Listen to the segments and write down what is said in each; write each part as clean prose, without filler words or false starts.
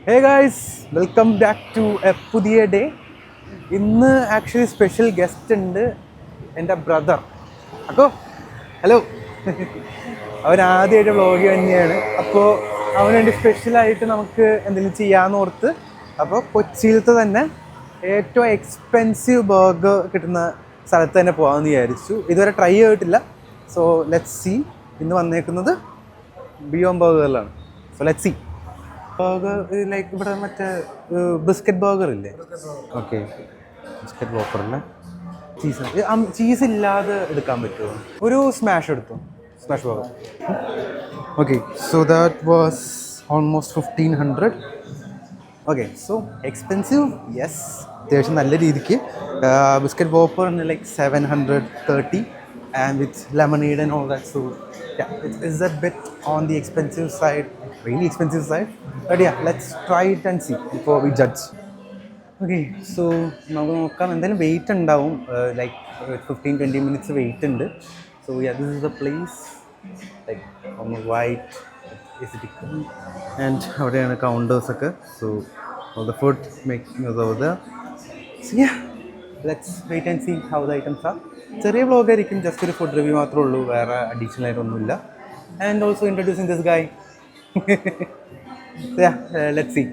Hey guys, welcome back to a പുതിയ day. ഇന്ന് actually special guest ഉണ്ട്, എൻ്റെ ബ്രദർ. അക്കോ ഹലോ. അവൻ ആദ്യമായിട്ട് വ്ളോഗ് തന്നെയാണ്. അപ്പോൾ അവന് വേണ്ടി സ്പെഷ്യലായിട്ട് നമുക്ക് എന്തെങ്കിലും ചെയ്യാമെന്ന് ഓർത്ത് അപ്പോൾ കൊച്ചിയിലത്തെ തന്നെ ഏറ്റവും എക്സ്പെൻസീവ് ബർഗർ കിട്ടുന്ന സ്ഥലത്ത് തന്നെ പോകാമെന്ന് വിചാരിച്ചു. ഇതുവരെ ട്രൈ ചെയ്തിട്ടില്ല. So let's see. ഇന്ന് വന്നേക്കുന്നത് ബിയോണ്ട് ബർഗറിലാണ്. So let's see. Burger like ഇവിടെ മറ്റേ ബിസ്ക്കറ്റ് ബർഗർ ഇല്ലേ? ഓക്കെ, ബിസ്ക്കറ്റ് ബർഗറിന് ചീസ് ഇല്ലാതെ എടുക്കാൻ പറ്റുമോ? ഒരു സ്മാഷ് എടുത്തു, smash burger. Okay, so that was almost 1500. Okay, so expensive, yes, അത്യാവശ്യം നല്ല രീതിക്ക്. ബിസ്ക്കറ്റ് ബോപ്പറിന് like 730 and with lemonade and all that. So yeah, it's a bit on the expensive side, really expensive side. But yeah, let's try it and see before we judge. Okay, so നമുക്ക് നോക്കാം. എന്തായാലും wait ഉണ്ടാവും, like 15-20 minutes wait ഉണ്ട്. So yeah, this is the place, like on the right aesthetic, and അവിടെയാണ് counters ഒക്കെ. So all the food making is over there. So yeah, let's wait and see how the items are. ചെറിയ വ്ളോഗായിരിക്കും, just ഒരു food review മാത്രമേ ഉള്ളൂ, വേറെ additional ആയിട്ടൊന്നുമില്ല. And also introducing this guy. Let's see.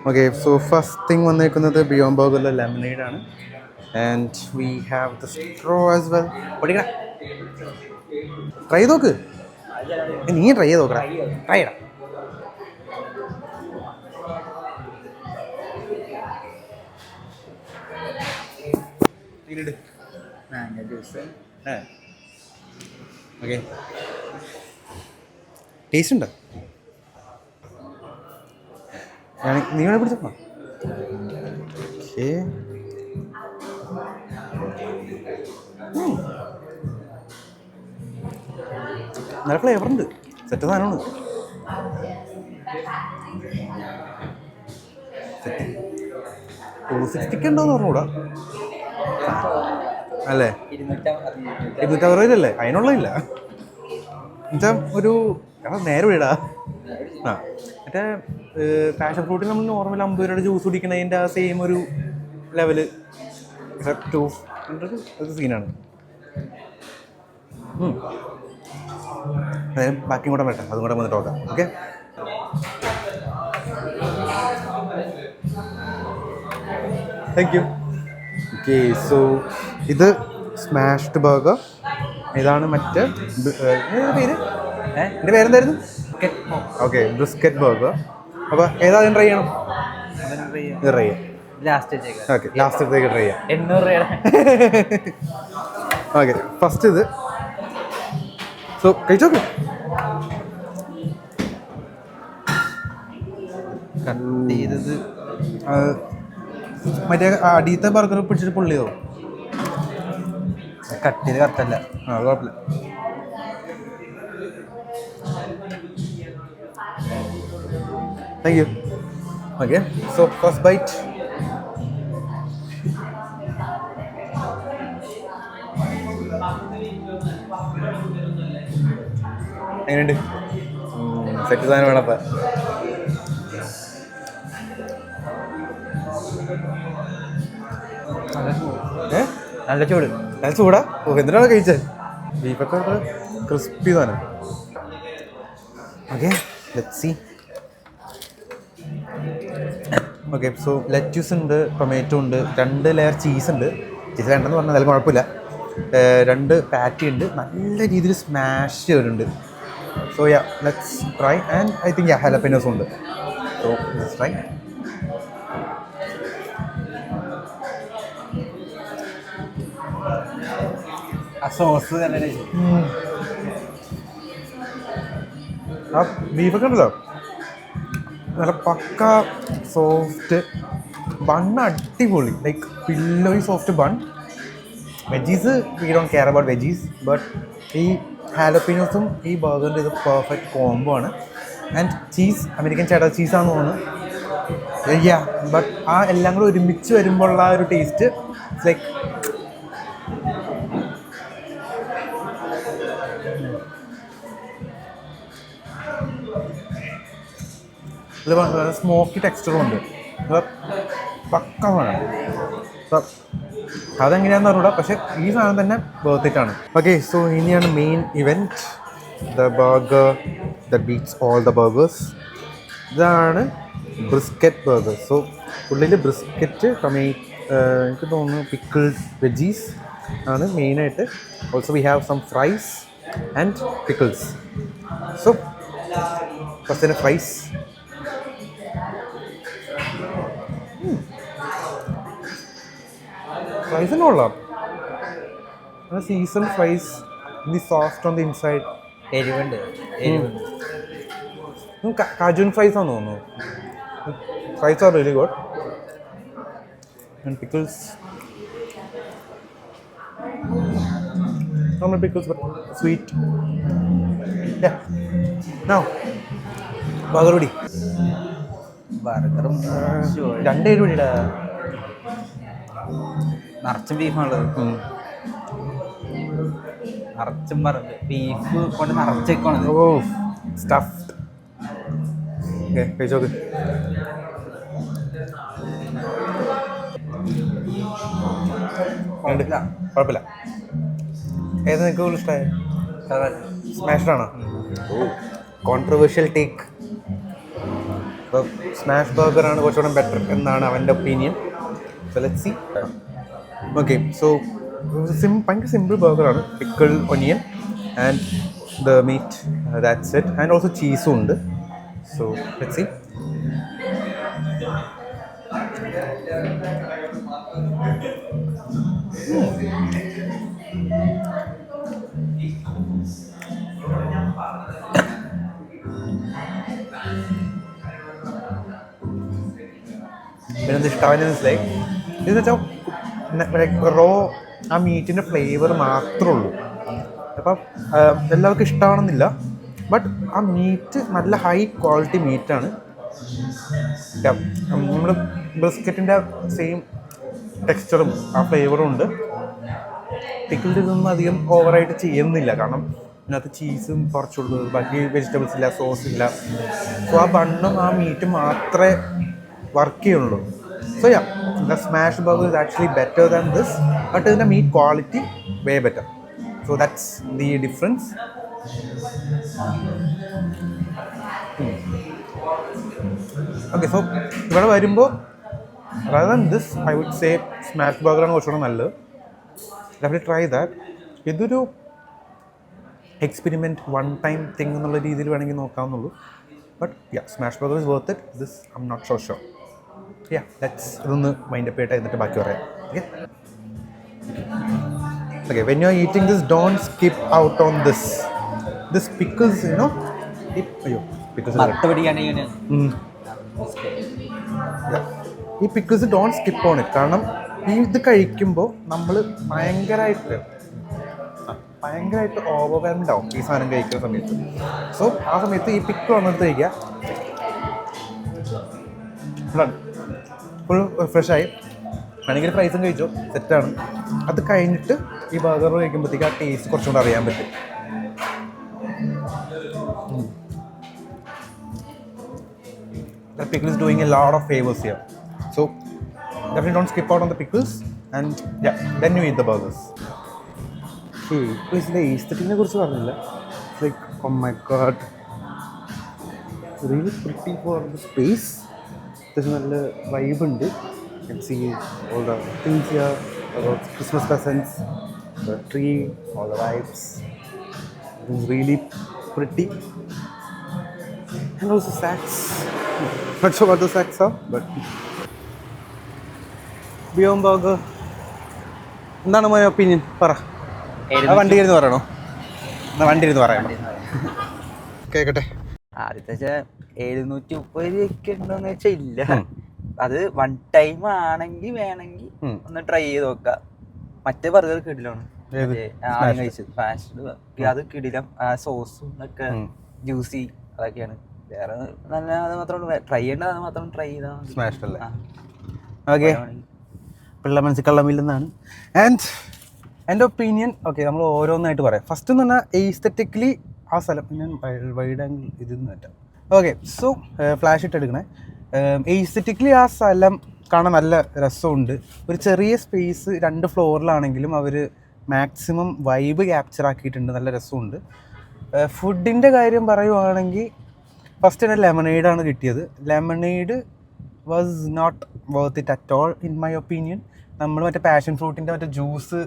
Okay, so first thing വന്നേക്കുന്നത് Beyond ബർഗറിലെ lemonade ആണ്. And we have the straw as well. പഠിക്കണം, ട്രൈ ചെയ്ത് നോക്ക്. നീ ട്രൈ ചെയ്ത് നോക്കടാ, ട്രൈ ചെയ്യണം. ഓക്കെ, ടേസ്റ്റ് ഉണ്ടോ? നീ വേണേ പിടിച്ചോ. ഓക്കെ, നല്ല ഫ്ലേവർ ഉണ്ട്, സെറ്റ് സാധനമാണ്. സെറ്റ് 260 ഉണ്ടോയെന്ന് പറഞ്ഞുകൂടാ അല്ലേ? 260 അതിനുള്ളതില്ല. എന്നുവെച്ചാൽ ഒരു നേരെ വിടാ. ആ, മറ്റേ പാഷൻ ഫ്രൂട്ടിൽ നമ്മൾ നോർമൽ 50 രൂപയുടെ ജ്യൂസ് കുടിക്കണതിൻ്റെ ആ സെയിം ഒരു ലെവല് 200 അത് സീനാണ്. അതായത് ബാക്കിയും കൂടെ വേണ്ട, അതും കൂടെ വന്നിട്ട് നോക്കാം. Okay, thank you. Okay, so ഇത് സ്മാഷ്ഡ് ബർഗർ, ഇതാണ് മറ്റേ പേര്, എൻ്റെ പേരെന്തായിരുന്നു? Okay, brisket burger. അപ്പോൾ ഏതാദ്യം ട്രൈ ചെയ്യണം? ട്രൈ ചെയ്യാം. ഓക്കെ, ലാസ്റ്റത്തേക്ക് ട്രൈ ചെയ്യാം. 800 രൂപയുടെ. ഓക്കെ, ഫസ്റ്റ് ഇത്. സോ കഴിച്ചോക്ക്. കട്ട് ചെയ്തത് മറ്റേ അടിയത്തെ ബർഗർ പിടിച്ചിട്ട് പുള്ളിയോ? കട്ട് ചെയ്ത് കറക്റ്റല്ല. ആ, കുഴപ്പമില്ല. Thank you. Okay, so first bite. എങ്ങനെയുണ്ട്? സെറ്റ് സാധനം വേണപ്പം. നല്ല ചൂട്. നല്ല ചൂടാ? ഓ, എന്തിനാണ് കഴിച്ചത്? ബീഫൊക്കെ ക്രിസ്പി സാധനം. Okay, let's see. Okay, so lettuce ഉണ്ട്, ടൊമാറ്റോ ഉണ്ട്, 2 ലെയർ ചീസ് ഉണ്ട്. ചീസ് വേണ്ടെന്ന് പറഞ്ഞാൽ അതിൽ കുഴപ്പമില്ല. 2 പാറ്റി ഉണ്ട്, നല്ല രീതിയിൽ സ്മാഷ് ചെയ്തിട്ടുണ്ട്. So ya, let's try. And I think ഹാലപ്പീനോസും ഉണ്ട്. So let's try. ആ സോസ് നല്ല ആ ബീഫൊക്കെ ഉണ്ടല്ലോ, നല്ല പക്ക സോഫ്റ്റ് ബണ്ണ്, അടിപൊളി, ലൈക്ക് പില്ലോയി soft bun. Veggies we don't care about veggies, but ഈ ഹാലപ്പീനോസും ഈ ബർഗറിൻ്റെ ഇത് പെർഫെക്റ്റ് കോംബോ ആണ്. ആൻഡ് ചീസ് അമേരിക്കൻ ചേട്ടാ ചീസാണെന്ന് തോന്നുന്നു. യാ, ബട്ട് ആ എല്ലാം കൂടെ ഒരുമിച്ച് വരുമ്പോൾ ഉള്ള ഒരു ടേസ്റ്റ് ലൈക്ക് ഇത് സ്മോക്കി ടെക്സ്ചറുണ്ട്. പക്ക വേണം. അതെങ്ങനെയാണെന്ന് അറിയില്ല, പക്ഷേ ഈ സാധനം തന്നെ വേർത്തിട്ടാണ്. ഓക്കെ, സോ ഇനിയാണ് main event, the burger the beats all the burgers. ഇതാണ് ബ്രിസ്ക്കറ്റ് ബർഗർ. സോ ഉള്ളിൽ ബ്രിസ്ക്കറ്റ്, എനിക്ക് തോന്നുന്നു പിക്കിൾഡ് വെജീസ് ആണ് മെയിനായിട്ട്. Also we have some fries and pickles. So first തന്നെ ഫ്രൈസ്. ഫ്രൈസിന് കൊള്ളാം. Season fries, the soft on the inside. എരിവുണ്ട്. കാജുൻ ഫ്രൈസ് ആണെന്ന് തോന്നുന്നു. Fries are really good. And pickles, normal pickles but sweet. Yeah. Now burger ready. ബർഗറും രണ്ട് എരിവ് ഇടാ. നിറച്ചും ബീഫാണുള്ളത്. നിറച്ചും ബീഫ് കൊണ്ട് നിറച്ചേക്കാണത്. ഓ സ്റ്റഫ്ഡ്. ഓക്കെ, കഴിച്ചോക്ക്. കുഴപ്പമില്ല. ഏത് നിങ്ങൾക്ക് കൂടുതൽ ഇഷ്ടമായി? സ്മാഷ്ഡാണോ? ഓ, കോൺട്രവേഴ്ഷ്യൽ ടേക്ക്. അപ്പോൾ സ്മാഷ് ബർഗറാണ് കുറച്ചുകൂടെ ബെറ്റർ എന്നാണ് അവൻ്റെ opinion. So let's see. Okay, so ഭയങ്കര സിമ്പിൾ ബർഗറാണ്. Pickle, onion and the meat, that's it. And also ചീസും ഉണ്ട്. So let's see. പിന്നെന്ത് ഇഷ്ടമായെന്ന് മനസ്സിലായി. ഇതെന്ന് വെച്ചാൽ റോ ആ മീറ്റിൻ്റെ ഫ്ലേവർ മാത്രമേ ഉള്ളൂ. അപ്പം എല്ലാവർക്കും ഇഷ്ടമാണെന്നില്ല, ബട്ട് ആ മീറ്റ് നല്ല ഹൈ ക്വാളിറ്റി മീറ്റാണ്. നമ്മൾ ബിസ്ക്കറ്റിൻ്റെ സെയിം ടെക്സ്ചറും ആ ഫ്ലേവറും ഉണ്ട്. പിക്കിൾഡ് ഇതൊന്നും അധികം ഓവറായിട്ട് ചെയ്യുന്നില്ല, കാരണം ഇതിനകത്ത് ചീസും കുറച്ചുള്ളൂ, ബാക്കി വെജിറ്റബിൾസ് ഇല്ല, സോസ് ഇല്ല. സോ ആ ബണ്ണും ആ മീറ്റും മാത്രമേ വർക്ക് ചെയ്യുള്ളൂ. So ya, the smash burger is actually better than this, but ഇതിൻ്റെ meat quality way better. So that's the difference. Okay, so ഇവിടെ വരുമ്പോൾ rather than this, I would say smash ബർഗറാണ് കുറച്ചുകൂടെ നല്ലത്. Definitely try that. ഇതൊരു experiment, one time thing എന്നുള്ള രീതിയിൽ വേണമെങ്കിൽ നോക്കാവുന്നുള്ളൂ. But ya, smash burger is worth it. This I'm not sure. Ya, let's ഇതൊന്ന് മൈൻഡ് അപ്പ് ചെയ്തിട്ട് എന്നിട്ട് ബാക്കി പറയാം. Okay, when you are eating this, don't skip out on this pickles, you know. അയ്യോ, പിക്കിൾസ് ഈ pickles don't skip on it. കാരണം ഇത് കഴിക്കുമ്പോൾ നമ്മൾ ഭയങ്കരമായിട്ട് ഓവർവെൽംഡ് ആവും ഈ സാധനം കഴിക്കുന്ന സമയത്ത്. സോ ആ സമയത്ത് ഈ പിക്കിൾ വന്നെടുത്ത് കഴിക്കുക, ഫുൾ ഫ്രഷായി. വേണമെങ്കിൽ ഫ്രൈസും കഴിച്ചോ, സെറ്റാണ്. അത് കഴിഞ്ഞിട്ട് ഈ ബർഗർ കഴിക്കുമ്പോഴത്തേക്ക് ആ ടേസ്റ്റ് കുറച്ചുകൂടെ അറിയാൻ പറ്റും. The pickle is doing a lot of favors here. So definitely don't skip out on the pickles, and yeah, then you eat the burgers. Please, the aesthetic കുറിച്ച് പറഞ്ഞില്ല. It's like, oh my god, it's really pretty for the space. There's നല്ല vibe ഉണ്ട്. You can see all the things here about Christmas presents, the tree, all the vibes. It's really pretty. And also sacks. Not sure what the sacks are, but Beyond Burger. എന്താണ് my opinion? പറ. വണ്ടി ഇരുന്ന് പറയണോ? എന്നാ വണ്ടി ഇരുന്ന് പറയാം, കേക്കട്ടെ. ആദ്യത്തെ 730 രൂപയ്ക്ക് ഉണ്ടോന്ന് വെച്ചാൽ ഇല്ല. അത് വൺ ടൈം ആണെങ്കിൽ വേണമെങ്കിൽ ഒന്ന് ട്രൈ ചെയ്ത് നോക്കാം. മറ്റേ ബർഗർ കിടിലാണ് കഴിച്ചത്, ഫാസ്റ്റ് അത് കിടിലം. ആ സോസും ഒക്കെ ജ്യൂസി അതൊക്കെയാണ്. വേറെ നല്ല അത് മാത്രം ട്രൈ ചെയ്യേണ്ടത്, അത് മാത്രം ട്രൈ ചെയ്താൽ സ്മാഷ് അല്ലേ? ഓക്കെ, പിള്ള മനസ്സിൽ കള്ളമില്ലെന്നാണ്. ആൻഡ് എൻ്റെ ഒപ്പീനിയൻ, ഓക്കെ, നമ്മൾ ഓരോന്നായിട്ട് പറയാം. ഫസ്റ്റ് എന്ന് പറഞ്ഞാൽ എസ്തെറ്റിക്കലി ആ സ്ഥലം, ഞാൻ വൈഡ് ആംഗിൾ ഇതിൽ നിന്ന് പറ്റാം. ഓക്കെ സോ ഫ്ലാഷ് ഇട്ട് എടുക്കണേ. എസ്തെറ്റിക്കലി ആ സ്ഥലം കാണാൻ നല്ല രസമുണ്ട്. ഒരു ചെറിയ സ്പേസ് 2 ഫ്ലോറിലാണെങ്കിലും അവർ മാക്സിമം വൈബ് ക്യാപ്ചർ ആക്കിയിട്ടുണ്ട്. നല്ല രസമുണ്ട്. ഫുഡിൻ്റെ കാര്യം പറയുവാണെങ്കിൽ ഫസ്റ്റ് തന്നെ ലെമണേഡാണ് കിട്ടിയത്. Lemonade was not worth it at all in my opinion. നമ്മൾ മറ്റേ പാഷൻ ഫ്രൂട്ടിൻ്റെ മറ്റേ ജ്യൂസ്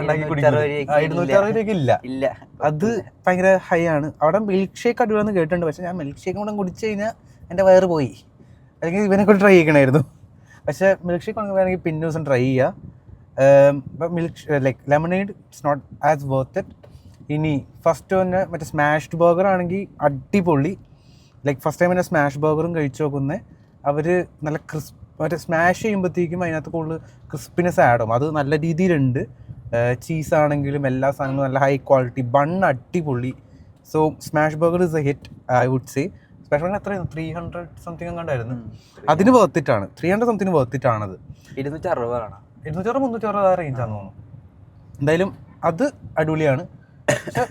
ഉണ്ടാക്കി കുടിക്കുന്നത് 260 രൂപയ്ക്ക് ഇല്ല. അത് ഭയങ്കര ഹൈ ആണ്. അവിടെ മിൽക്ക് ഷേക്ക് അടിപൊളിയെന്ന് കേട്ടിട്ടുണ്ട്. പക്ഷേ ഞാൻ മിൽക്ക് ഷേക്ക് കൂടെ കുടിച്ച് കഴിഞ്ഞാൽ എൻ്റെ വയറ് പോയി. അല്ലെങ്കിൽ ഇവനെ കൊണ്ട് ട്രൈ ചെയ്യണമായിരുന്നു. പക്ഷേ മിൽക്ക് ഷേക്ക് വേണമെങ്കിൽ പിന്നെ ദിവസം ട്രൈ ചെയ്യുക. Milk like lemonade it's not as worth it. ഇനി ഫസ്റ്റ് തന്നെ മറ്റേ സ്മാഷ്ഡ് ബർഗർ ആണെങ്കിൽ അടിപൊളി. ലൈക്ക് ഫസ്റ്റ് ടൈം തന്നെ സ്മാഷ് ബർഗറും കഴിച്ച് നോക്കുന്നത്. അവർ നല്ല മറ്റേ സ്മാഷ് ചെയ്യുമ്പോഴത്തേക്കും അതിനകത്ത് കൂടുതൽ ക്രിസ്പിനെസ് ആഡ് ആവും. അത് നല്ല രീതിയിലുണ്ട്. ചീസാണെങ്കിലും എല്ലാ സാധനങ്ങളും നല്ല ഹൈ ക്വാളിറ്റി. ബൺ അടിപൊളി. So smash burger is a hit I would say. Smash burger എത്രയായിരുന്നു? 300 സംതിങ് കണ്ടായിരുന്നു. അതിന് വർത്തിട്ടാണ്. 300 സംതിങ് വർത്തിട്ടാണത്. 260-360 ആ റേഞ്ചാന്ന് തോന്നുന്നു. എന്തായാലും അത് അടിപൊളിയാണ്. പക്ഷെ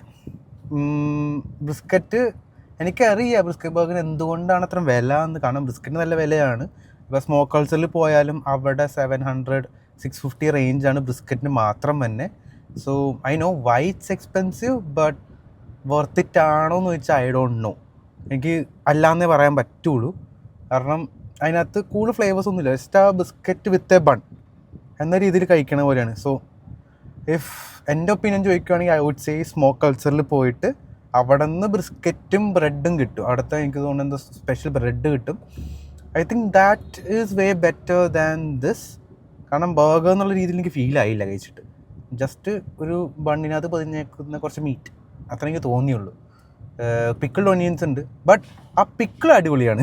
ബ്രിസ്ക്കറ്റ് എനിക്കറിയാം ബ്രിസ്ക്കറ്റ് ബർഗറിന് എന്തുകൊണ്ടാണ് അത്ര വില എന്ന്. കാരണം ബ്രിസ്ക്കറ്റ് നല്ല വിലയാണ്. ഇപ്പോൾ സ്മോക്ക് കൾച്ചറിൽ പോയാലും അവിടെ 700-650 റേഞ്ചാണ് ബ്രിസ്ക്കറ്റിന് മാത്രം തന്നെ. So I know why it's expensive, but worth it ആണോ എന്ന് ചോദിച്ചാൽ ഐ ഡോണ്ട് നോ. എനിക്ക് അല്ലാന്നേ പറയാൻ പറ്റുള്ളൂ. കാരണം അതിനകത്ത് കൂടുതൽ ഫ്ലേവേഴ്സ് ഒന്നുമില്ല. ജസ്റ്റ് ആ ബിസ്ക്കറ്റ് വിത്ത് എ ബൺ എന്ന രീതിയിൽ കഴിക്കണ പോലെയാണ്. സോ ഇഫ് എൻ്റെ ഒപ്പീനിയൻ ചോദിക്കുകയാണെങ്കിൽ ഐ വുഡ് സേ സ്മോക്ക് കൾച്ചറിൽ പോയിട്ട് അവിടെ നിന്ന് ബ്രിസ്ക്കറ്റും ബ്രെഡും കിട്ടും. അവിടുത്തെ എനിക്ക് തോന്നുന്നത് എന്തോ സ്പെഷ്യൽ ബ്രെഡ് കിട്ടും. I think that is way better than this. കാരണം ബർഗർ എന്നുള്ള രീതിയിൽ എനിക്ക് ഫീൽ ആയില്ല കഴിച്ചിട്ട്. ജസ്റ്റ് ഒരു ബണ്ണിനകത്ത് പൊതിഞ്ഞേക്കുന്ന കുറച്ച് മീറ്റ് അത്ര എനിക്ക് തോന്നിയുള്ളൂ. പിക്കിൾഡ് ഒനിയൻസ് ഉണ്ട്. ബട്ട് ആ പിക്കിൾ അടിപൊളിയാണ്.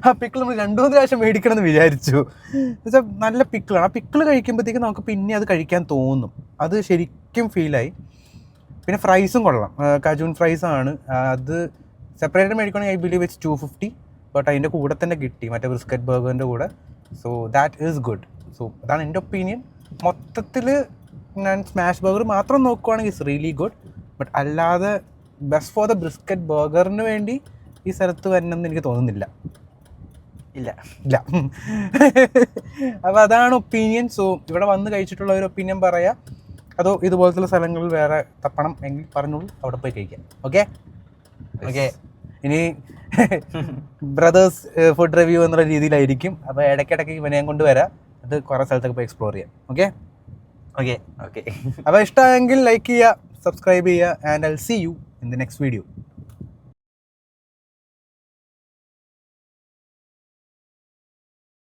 ആ പിക്കിൾ നമ്മൾ 2-3 പ്രാവശ്യം മേടിക്കണം എന്ന് വിചാരിച്ചു. എന്നുവെച്ചാൽ നല്ല പിക്കിളാണ്. ആ പിക്കിൾ കഴിക്കുമ്പോഴത്തേക്കും നമുക്ക് പിന്നെ അത് കഴിക്കാൻ തോന്നും. അത് ശരിക്കും ഫീലായി. പിന്നെ ഫ്രൈസും കൊള്ളാം. കജൂൺ ഫ്രൈസാണ്. അത് സെപ്പറേറ്റ് മേടിക്കുകയാണെങ്കിൽ ഐ ബിലീവ് ഇറ്റ്സ് 250. ബട്ട് അതിൻ്റെ കൂടെ തന്നെ കിട്ടി മറ്റേ ബ്രിസ്ക്കറ്റ് ബർഗറിൻ്റെ കൂടെ. So that is good. So അതാണ് എൻ്റെ ഒപ്പീനിയൻ. മൊത്തത്തിൽ ഞാൻ സ്മാഷ് ബർഗർ മാത്രം നോക്കുവാണെങ്കിൽ ഇറ്റ്സ് റിയലി ഗുഡ്. ബട്ട് അല്ലാതെ ബെസ്റ്റ് ഫോർ ദ ബ്രിസ്ക്കറ്റ് ബർഗറിന് വേണ്ടി ഈ സ്ഥലത്ത് വരണമെന്ന് എനിക്ക് തോന്നുന്നില്ല. ഇല്ല അപ്പോൾ അതാണ് ഒപ്പീനിയൻ. സോ ഇവിടെ വന്ന് കഴിച്ചിട്ടുള്ള ഒരു ഒപ്പീനിയൻ പറയാം. അതോ ഇതുപോലത്തെ സ്ഥലങ്ങളിൽ വേറെ തപ്പണം എങ്കിൽ പറഞ്ഞോളൂ, അവിടെ പോയി കഴിക്കാം. ഓക്കെ. ഇനി ബ്രദേഴ്സ് ഫുഡ് റിവ്യൂ എന്നുള്ള രീതിയിലായിരിക്കും. അപ്പോൾ ഇടയ്ക്കിടയ്ക്ക് ഇവനെയും കൊണ്ട് വരാം. അത് കുറേ സ്ഥലത്തൊക്കെ പോയി എക്സ്പ്ലോർ ചെയ്യാം. ഓക്കെ. അപ്പോൾ ഇഷ്ടമായെങ്കിൽ ലൈക്ക് ചെയ്യുക, സബ്സ്ക്രൈബ് ചെയ്യുക, and I will see you in the next video.